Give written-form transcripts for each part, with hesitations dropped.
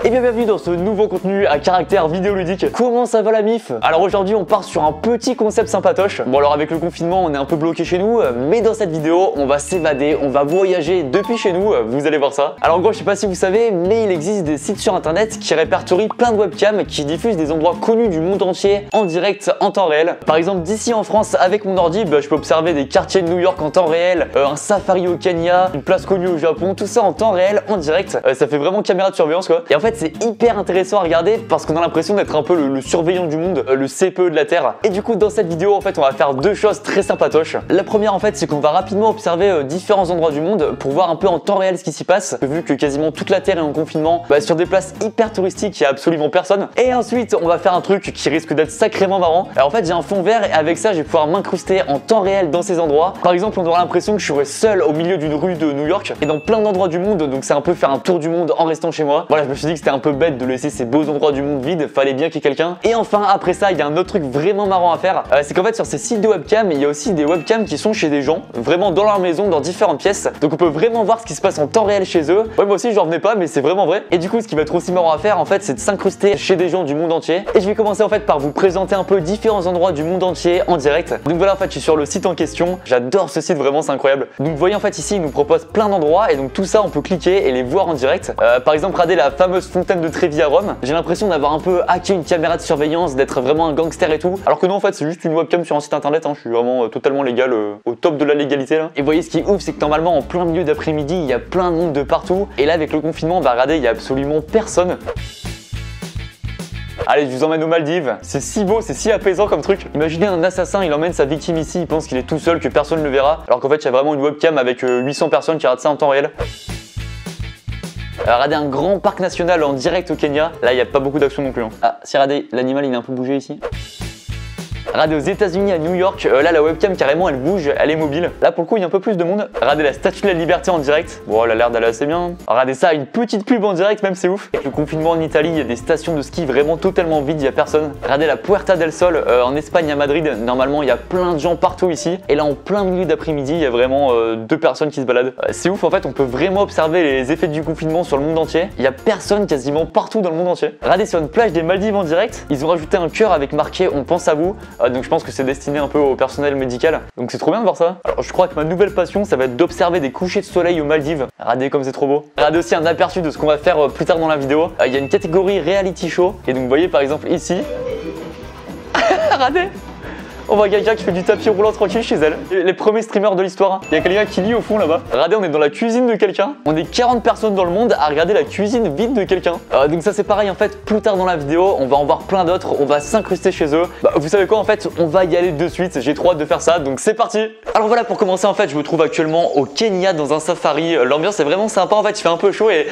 Et bien bienvenue dans ce nouveau contenu à caractère vidéoludique. Comment ça va la mif? Alors aujourd'hui on part sur un petit concept sympatoche. Bon alors avec le confinement on est un peu bloqué chez nous, mais dans cette vidéo on va s'évader, on va voyager depuis chez nous, vous allez voir ça. Alors en gros je sais pas si vous savez, mais il existe des sites sur internet qui répertorient plein de webcams qui diffusent des endroits connus du monde entier en direct en temps réel. Par exemple d'ici en France avec mon ordi, je peux observer des quartiers de New York en temps réel, un safari au Kenya, une place connue au Japon, tout ça en temps réel, en direct. Ça fait vraiment caméra de surveillance quoi. Et en fait c'est hyper intéressant à regarder parce qu'on a l'impression d'être un peu le surveillant du monde, le CPE de la Terre. Et du coup dans cette vidéo en fait on va faire deux choses très sympatoches. La première en fait c'est qu'on va rapidement observer différents endroits du monde pour voir un peu en temps réel ce qui s'y passe. Vu que quasiment toute la Terre est en confinement, sur des places hyper touristiques il y a absolument personne. Et ensuite on va faire un truc qui risque d'être sacrément marrant. Alors en fait j'ai un fond vert et avec ça je vais pouvoir m'incruster en temps réel dans ces endroits. Par exemple on aura l'impression que je serais seul au milieu d'une rue de New York et dans plein d'endroits du monde, donc c'est un peu faire un tour du monde en restant chez moi. Voilà, je me suis dit que c'était un peu bête de laisser ces beaux endroits du monde vides, fallait bien qu'il y ait quelqu'un. Et enfin après ça il y a un autre truc vraiment marrant à faire, c'est qu'en fait sur ces sites de webcam il y a aussi des webcams qui sont chez des gens, vraiment dans leur maison, dans différentes pièces, donc on peut vraiment voir ce qui se passe en temps réel chez eux. Ouais moi aussi j'en revenais pas mais c'est vraiment vrai. Et du coup ce qui va être aussi marrant à faire en fait c'est de s'incruster chez des gens du monde entier. Et je vais commencer en fait par vous présenter un peu différents endroits du monde entier en direct. Donc voilà en fait je suis sur le site en question, j'adore ce site vraiment c'est incroyable. Donc vous voyez en fait ici il nous propose plein d'endroits et donc tout ça on peut cliquer et les voir en direct. Par exemple regardez la fameuse fontaine de Trevi à Rome. J'ai l'impression d'avoir un peu hacké une caméra de surveillance, d'être vraiment un gangster et tout. Alors que non en fait c'est juste une webcam sur un site internet, je suis vraiment totalement légal, au top de la légalité là. Et vous voyez ce qui est ouf c'est que normalement en plein milieu d'après-midi il y a plein de monde de partout. Et là avec le confinement regardez il y a absolument personne. Allez, je vous emmène aux Maldives. C'est si beau, c'est si apaisant comme truc. Imaginez un assassin, il emmène sa victime ici, il pense qu'il est tout seul, que personne ne le verra. Alors qu'en fait, il y a vraiment une webcam avec 800 personnes qui regardent ça en temps réel. Regardez un grand parc national en direct au Kenya. Là, il n'y a pas beaucoup d'action non plus. Ah, si regardez, l'animal il est un peu bougé ici. Regardez aux États-Unis à New York, là la webcam carrément elle bouge, elle est mobile. Là pour le coup il y a un peu plus de monde. Regardez la Statue de la Liberté en direct. Bon elle a l'air d'aller assez bien. Regardez ça, une petite pub en direct même c'est ouf. Avec le confinement en Italie, il y a des stations de ski vraiment totalement vides, il n'y a personne. Regardez la Puerta del Sol en Espagne à Madrid. Normalement il y a plein de gens partout ici. Et là en plein milieu d'après-midi, il y a vraiment deux personnes qui se baladent. C'est ouf en fait, on peut vraiment observer les effets du confinement sur le monde entier. Il y a personne quasiment partout dans le monde entier. Regardez sur une plage des Maldives en direct, ils ont rajouté un cœur avec marqué on pense à vous. Donc je pense que c'est destiné un peu au personnel médical. Donc c'est trop bien de voir ça. Alors je crois que ma nouvelle passion ça va être d'observer des couchers de soleil aux Maldives. Regardez comme c'est trop beau. Regardez aussi un aperçu de ce qu'on va faire plus tard dans la vidéo. Il y a une catégorie reality show. Et donc vous voyez par exemple ici. Regardez. On voit quelqu'un qui fait du tapis roulant tranquille chez elle. Les premiers streamers de l'histoire. Il y a quelqu'un qui lit au fond là-bas. Regardez, on est dans la cuisine de quelqu'un. On est 40 personnes dans le monde à regarder la cuisine vide de quelqu'un. Donc ça c'est pareil en fait, plus tard dans la vidéo, on va en voir plein d'autres. On va s'incruster chez eux. Vous savez quoi en fait, on va y aller de suite. J'ai trop hâte de faire ça, donc c'est parti. Alors voilà, pour commencer en fait, je me trouve actuellement au Kenya dans un safari. L'ambiance est vraiment sympa en fait, il fait un peu chaud et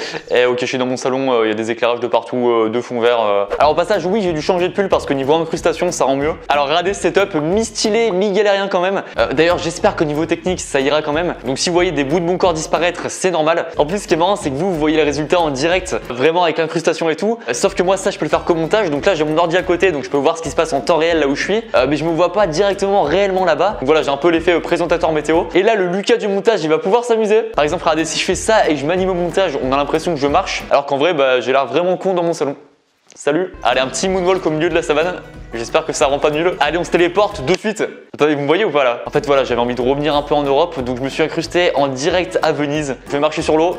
ok, je suis dans mon salon, il y a des éclairages de partout, de fond vert. Alors au passage, oui, j'ai dû changer de pull parce que niveau incrustation, ça rend mieux. Alors regardez ce setup mi-stylé, mi-galérien quand même. D'ailleurs, j'espère qu'au niveau technique, ça ira quand même. Donc si vous voyez des bouts de mon corps disparaître, c'est normal. En plus, ce qui est marrant, c'est que vous voyez les résultats en direct, vraiment avec l'incrustation et tout. Sauf que moi, ça, je peux le faire qu'au montage. Donc là, j'ai mon ordi à côté, donc je peux voir ce qui se passe en temps réel là où je suis. Mais je me vois pas directement réellement là-bas. Donc voilà, j'ai un peu l'effet présentateur météo. Et là, le Lucas du montage, il va pouvoir s'amuser. Par exemple, regardez, si je fais ça et que je m'anime au montage, on a l'impression que je marche. Alors qu'en vrai, j'ai l'air vraiment con dans mon salon. Salut. Allez, un petit moonwalk au milieu de la savane. J'espère que ça rend pas nul. Allez, on se téléporte de suite. Attendez, vous me voyez ou pas là? En fait, voilà, j'avais envie de revenir un peu en Europe, donc je me suis incrusté en direct à Venise. Je vais marcher sur l'eau.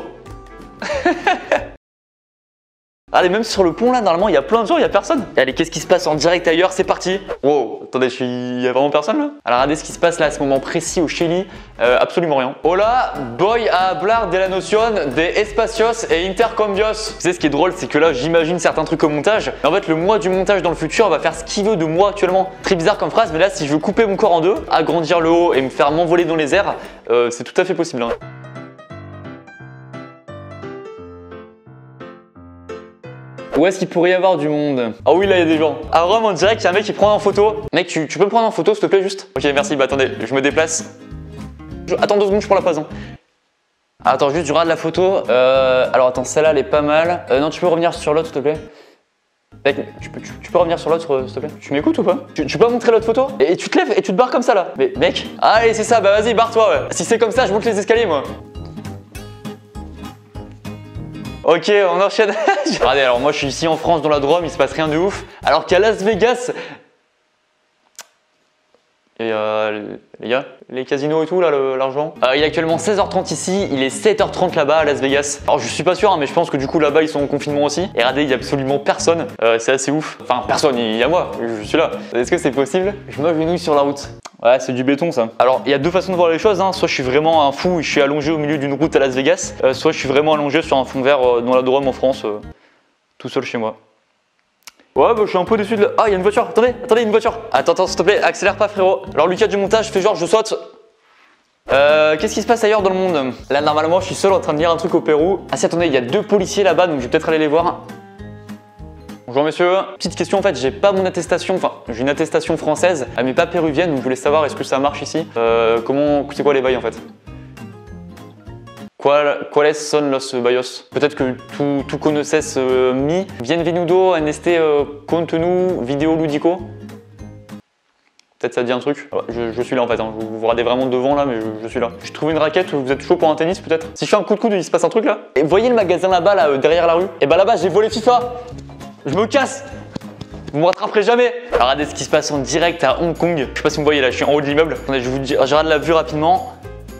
Allez, même sur le pont là, normalement, il y a plein de gens, il y a personne. Et allez, qu'est-ce qui se passe en direct ailleurs? C'est parti. Wow, attendez, il y a vraiment personne là? Alors, regardez ce qui se passe là à ce moment précis au Chili. Absolument rien. Hola, voy a hablar de la noción de espacios et intercambios. Vous savez, ce qui est drôle, c'est que là, j'imagine certains trucs au montage. Mais en fait, le moi du montage dans le futur va faire ce qu'il veut de moi actuellement. Très bizarre comme phrase, mais là, si je veux couper mon corps en deux, agrandir le haut et me faire m'envoler dans les airs, c'est tout à fait possible. Où est-ce qu'il pourrait y avoir du monde? Ah oui, là il y a des gens. À Rome, on dirait qu'il y a un mec qui prend en photo. Mec, tu peux me prendre en photo s'il te plaît juste? Ok, merci, attendez, je me déplace. Attends 2 secondes, je prends la pose. Attends, juste, je regarde la photo. Alors attends, celle-là elle est pas mal. Non, tu peux revenir sur l'autre s'il te plaît? Mec, tu peux revenir sur l'autre s'il te plaît? Tu m'écoutes ou pas? Tu peux montrer l'autre photo? Et tu te lèves et tu te barres comme ça là. Mais mec, allez c'est ça, bah vas-y barre-toi ouais. Si c'est comme ça, je monte les escaliers moi. Ok, on enchaîne. Regardez, alors moi je suis ici en France dans la Drôme, il se passe rien de ouf. Alors qu'à Las Vegas, et les gars, les casinos et tout là, l'argent. Il est actuellement 16h30 ici, il est 7h30 là-bas à Las Vegas. Alors je suis pas sûr, hein, mais je pense que du coup là-bas ils sont en confinement aussi. Et regardez, il y a absolument personne. C'est assez ouf. Enfin personne, il y a moi, je suis là. Est-ce que c'est possible? Je m'agenouille sur la route. Ouais, c'est du béton ça. Alors il y a deux façons de voir les choses, hein. Soit je suis vraiment un fou et je suis allongé au milieu d'une route à Las Vegas, soit je suis vraiment allongé sur un fond vert dans la Drôme en France, tout seul chez moi. Ouais, bah je suis un peu déçu de la... Ah, il y a une voiture, attendez, une voiture. Attends, s'il te plaît, accélère pas frérot. Alors Lucas du montage, fais genre je saute. Qu'est-ce qui se passe ailleurs dans le monde? Là normalement je suis seul en train de lire un truc au Pérou. Ah si, attendez, il y a deux policiers là-bas, donc je vais peut-être aller les voir. Bonjour messieurs, petite question en fait, j'ai pas mon attestation, enfin j'ai une attestation française, mais pas péruvienne, donc je voulais savoir est-ce que ça marche ici. C'est quoi les bails en fait? ¿Cuáles son los baños? Peut-être que tú conoces mi. Bienvenido en este contenu vidéo ludico. Peut-être ça dit un truc. Je suis là en fait, hein. Vous regardez vraiment devant là, mais je suis là. Je trouve une raquette, vous êtes chaud pour un tennis peut-être? Si je fais un coup de coude, il se passe un truc là. Et vous voyez le magasin là-bas, là, derrière la rue? Et bah là-bas, j'ai volé FIFA. Je me casse. Vous me rattraperez jamais. Alors, regardez ce qui se passe en direct à Hong Kong. Je sais pas si vous me voyez là, je suis en haut de l'immeuble. Attendez, je vous dis, je regarde la vue rapidement.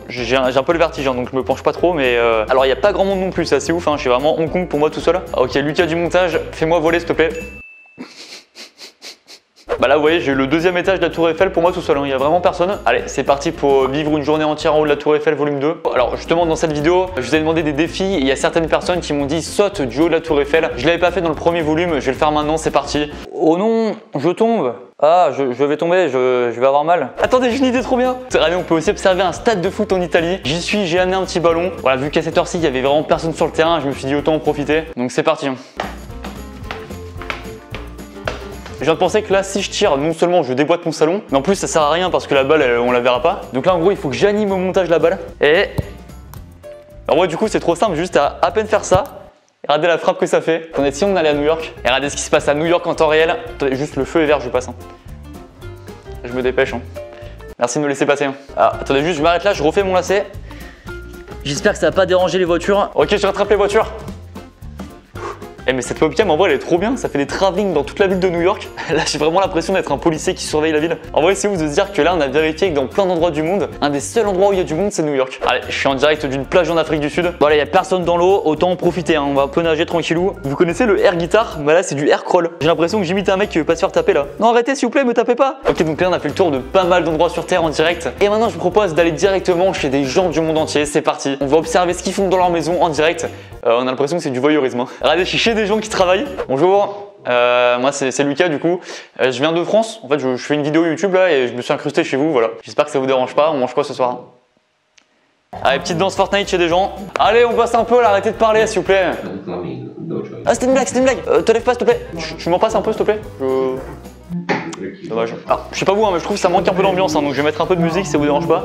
J'ai un peu le vertige, hein, donc je me penche pas trop, mais alors il n'y a pas grand monde non plus, c'est assez ouf, hein. Je suis vraiment Hong Kong pour moi tout seul. Ok, Lucas du montage, fais-moi voler s'il te plaît. Bah là vous voyez, j'ai eu le deuxième étage de la Tour Eiffel pour moi tout seul, hein. Il n'y a vraiment personne. Allez, c'est parti pour vivre une journée entière en haut de la Tour Eiffel volume 2. Alors justement dans cette vidéo, je vous ai demandé des défis et il y a certaines personnes qui m'ont dit saute du haut de la Tour Eiffel. Je l'avais pas fait dans le premier volume, je vais le faire maintenant, c'est parti. Oh non, je tombe. Ah, je vais tomber, je vais avoir mal. Attendez, j'ai une idée trop bien. Regardez, on peut aussi observer un stade de foot en Italie. J'y suis, j'ai amené un petit ballon. Voilà, vu qu'à cette heure-ci, il y avait vraiment personne sur le terrain, je me suis dit autant en profiter. Donc c'est parti. Je viens de penser que là, si je tire, non seulement je déboîte mon salon, mais en plus ça sert à rien parce que la balle, on la verra pas. Donc là, en gros, il faut que j'anime au montage la balle. Et alors ouais, du coup, c'est trop simple, juste à peine faire ça. Regardez la frappe que ça fait. Attendez, si on allait à New York, et regardez ce qui se passe à New York en temps réel. Attendez, juste le feu est vert, je passe. Hein. Je me dépêche. Hein. Merci de me laisser passer. Hein. Ah, attendez, juste, je m'arrête là, je refais mon lacet. J'espère que ça va pas déranger les voitures. Ok, je rattrape les voitures. Eh mais cette webcam en vrai elle est trop bien, ça fait des travelling dans toute la ville de New York. Là j'ai vraiment l'impression d'être un policier qui surveille la ville. En vrai c'est ouf de se dire que là on a vérifié que dans plein d'endroits du monde, un des seuls endroits où il y a du monde c'est New York. Allez, je suis en direct d'une plage en Afrique du Sud. Bon allez, il y a personne dans l'eau, autant en profiter, hein. On va un peu nager tranquillou. Vous connaissez le air guitar? Bah là c'est du air crawl. J'ai l'impression que j'imite un mec qui veut pas se faire taper là. Non arrêtez s'il vous plaît, me tapez pas. Ok, donc là on a fait le tour de pas mal d'endroits sur Terre en direct. Et maintenant je vous propose d'aller directement chez des gens du monde entier, c'est parti. On va observer ce qu'ils font dans leur maison en direct. On a l'impression que c'est du voyeurisme. Hein. Regardez, je suis chez des gens qui travaillent. Bonjour, moi c'est Lucas du coup. Je viens de France. En fait, je fais une vidéo YouTube là et je me suis incrusté chez vous. Voilà. J'espère que ça vous dérange pas. On mange quoi ce soir? Allez, petite danse Fortnite chez des gens. Allez, on passe un peu là. Arrêtez de parler, s'il vous plaît. Ah, c'était une blague, c'était une blague. Te lève pas, s'il te plaît. Tu m'en passes un peu, s'il te plaît. Dommage. Alors, je sais pas vous, hein, mais je trouve que ça manque un peu d'ambiance, hein, donc je vais mettre un peu de musique si ça vous dérange pas.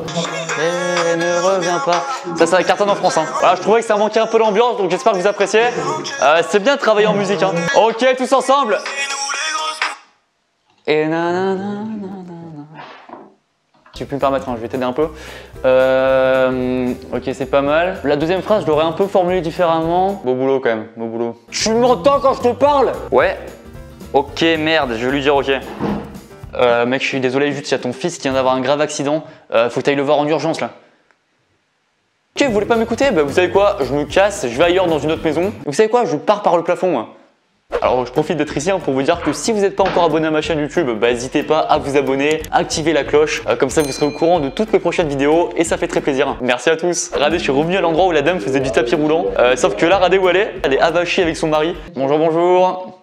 Et ne reviens pas. Ça cartonne en France. Hein. Voilà, je trouvais que ça manquait un peu d'ambiance, donc j'espère que vous appréciez. C'est bien de travailler en musique. Hein. Ok, tous ensemble. Et nanana. Tu peux me permettre, hein, je vais t'aider un peu. Ok, c'est pas mal. La deuxième phrase, je l'aurais un peu formulée différemment. Beau boulot quand même, beau boulot. Tu m'entends quand je te parle? Ouais. Ok, merde, je vais lui dire ok. Mec, je suis désolé, juste il y a ton fils qui vient d'avoir un grave accident. Faut que tu ailles le voir en urgence là. Ok, vous voulez pas m'écouter? Bah vous savez quoi, je me casse, je vais ailleurs dans une autre maison. Vous savez quoi, je pars par le plafond moi. Alors je profite d'être ici hein, pour vous dire que si vous n'êtes pas encore abonné à ma chaîne YouTube, bah n'hésitez pas à vous abonner, activer la cloche, comme ça vous serez au courant de toutes mes prochaines vidéos et ça fait très plaisir. Merci à tous. Regardez, je suis revenu à l'endroit où la dame faisait du tapis roulant, sauf que là, regardez où elle est avachée avec son mari. Bonjour, bonjour.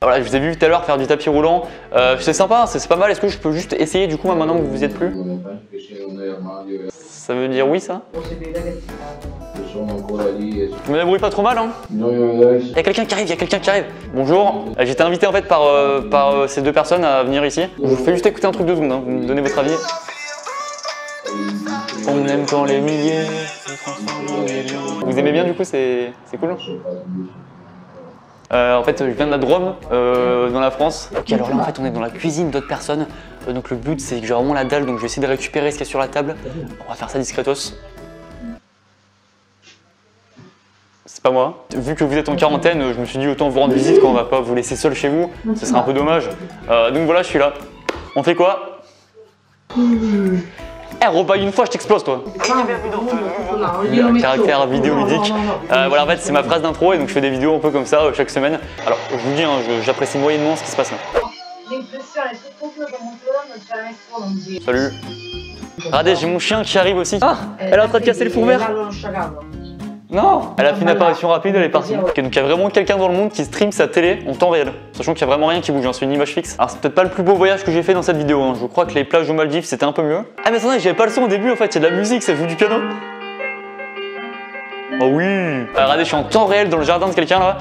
Voilà, je vous ai vu tout à l'heure faire du tapis roulant. C'est sympa, c'est pas mal. Est-ce que je peux juste essayer du coup maintenant que vous y êtes plus? Ça veut dire oui ça? Je me débrouille pas trop mal hein. Il y a quelqu'un qui arrive, il y a quelqu'un qui arrive. Bonjour, j'étais invité en fait par ces deux personnes à venir ici. Je vous fais juste écouter un truc 2 secondes, hein. Vous me donnez votre avis. On aime quand les milliers se transforment en millions. Vous aimez bien du coup, c'est cool. En fait, je viens de la Drôme, dans la France. Ok, alors là, en fait, on est dans la cuisine d'autres personnes. Donc le but, c'est que j'ai vraiment la dalle, donc je vais essayer de récupérer ce qu'il y a sur la table. On va faire ça discretos. pas moi. Vu que vous êtes en quarantaine, je me suis dit autant vous rendre visite quand on va pas vous laisser seul chez vous. Ce serait un peu dommage. Donc voilà, je suis là. On fait quoi? Eh, rebaille une fois, je t'explose toi. Caractère vidéoludique. Voilà, en fait, c'est ma phrase d'intro et donc je fais des vidéos un peu comme ça chaque semaine. Alors, je vous dis, hein, j'apprécie moyennement ce qui se passe là. Salut. Regardez, j'ai mon chien qui arrive aussi. Ah, elle est en train de casser le four vert. Non, elle a fait une apparition rapide, elle est partie. Ok, donc il y a vraiment quelqu'un dans le monde qui stream sa télé en temps réel, sachant qu'il y a vraiment rien qui bouge, hein, c'est une image fixe. Alors c'est peut-être pas le plus beau voyage que j'ai fait dans cette vidéo, hein. Je crois que les plages aux Maldives c'était un peu mieux. Ah mais attendez, j'avais pas le son au début en fait, il y a de la musique, ça joue du piano. Oh oui. Regardez, je suis en temps réel dans le jardin de quelqu'un là.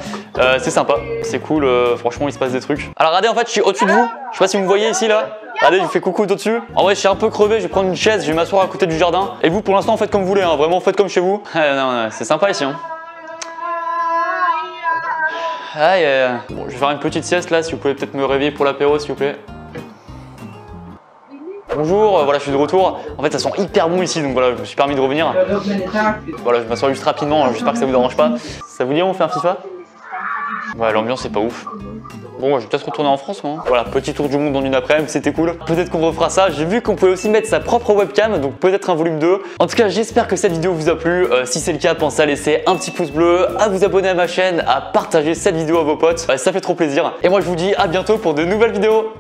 C'est sympa, c'est cool, franchement il se passe des trucs. Alors regardez, en fait je suis au-dessus de vous, je sais pas si vous me voyez ici là. Regardez, je vous fais coucou d'au-dessus. En vrai, je suis un peu crevé, je vais prendre une chaise, je vais m'asseoir à côté du jardin. Et vous, pour l'instant, faites comme vous voulez, hein. Vraiment, faites comme chez vous. Non, c'est sympa ici. Hein. Aïe, bon, je vais faire une petite sieste là, si vous pouvez peut-être me réveiller pour l'apéro, s'il vous plaît. Bonjour, voilà, je suis de retour. En fait, ça sent hyper bon ici, donc voilà, je me suis permis de revenir. Voilà, je m'assois juste rapidement, j'espère que ça vous dérange pas. Ça vous dit, on fait un FIFA? Ouais, l'ambiance c'est pas ouf. Bon, je vais peut-être retourner en France, moi. Voilà, petit tour du monde en une après-midi, c'était cool. Peut-être qu'on refera ça. J'ai vu qu'on pouvait aussi mettre sa propre webcam, donc peut-être un volume 2. En tout cas, j'espère que cette vidéo vous a plu. Si c'est le cas, pensez à laisser un petit pouce bleu, à vous abonner à ma chaîne, à partager cette vidéo à vos potes. Ça fait trop plaisir. Et moi, je vous dis à bientôt pour de nouvelles vidéos.